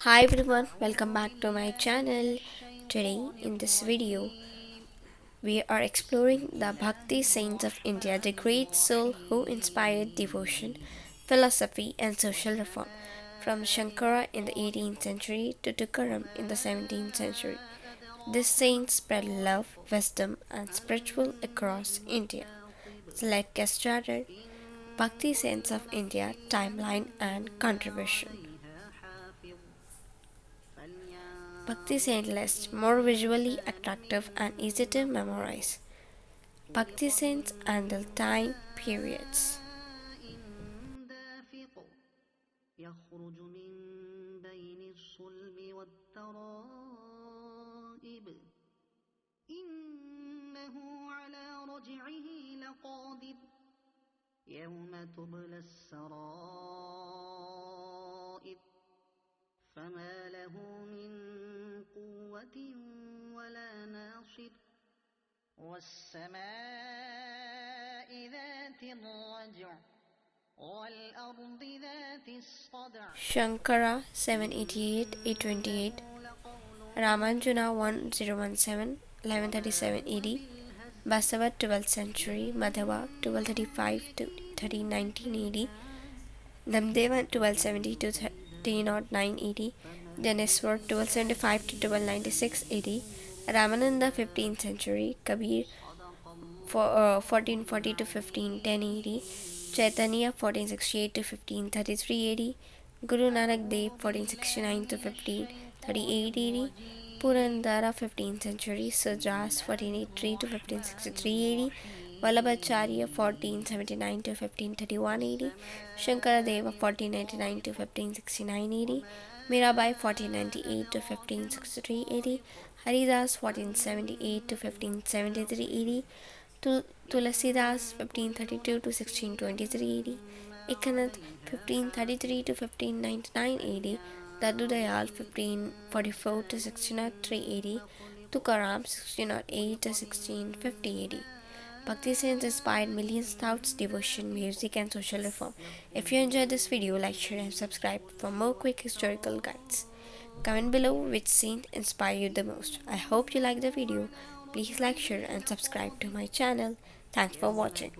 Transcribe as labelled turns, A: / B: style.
A: Hi everyone, welcome back to my channel. Today in this video, we are exploring the Bhakti saints of India, the great soul who inspired devotion, philosophy and social reform from Shankara in the 18th century to Tukaram in the 17th century. These saints spread love, wisdom and spiritual across India. So let's get started. Bhakti saints of India, timeline and contribution. Bhakti saint list more visually attractive and easy to memorize. Bhakti saints and the time periods. يخرج من بين الصلب والترائب إنه على رجعه لقادر يوم تبلى السرائر فما له من قوة ولا ناصر والسماء ذات الرجع والأرض ذات الصدع Shankara 788-828 Ramanjuna 1017 1137 AD Basava 12th century Madhava 1235 to 1319 AD Namdeva 1270 to 1309 AD Janeswar 1275 to 1296 AD Ramananda 15th century Kabir 1440 to 1510 AD Chaitanya 1468 to 1533 AD Guru Nanak Dev 1469 to 1538 AD Purandara 15th century Sujas 1483 to 1563 AD Vallabhacharya 1479 to 1531 AD Shankaradeva 1499 to 1569 AD Mirabai 1498 to 1563 AD Haridas 1478 to 1573 AD Tulasidas 1532 to 1623 AD Ekanath 1533 to 1599 AD Dadu Dayal 1544 to 1603 AD Tukaram 1608 to 1650 AD Bhakti saints inspired millions thoughts, devotion, music and social reform. If you enjoyed this video, like, share and subscribe for more quick historical guides. Comment below which saint inspired you the most. I hope you liked the video. Please like, share and subscribe to my channel. Thanks for watching.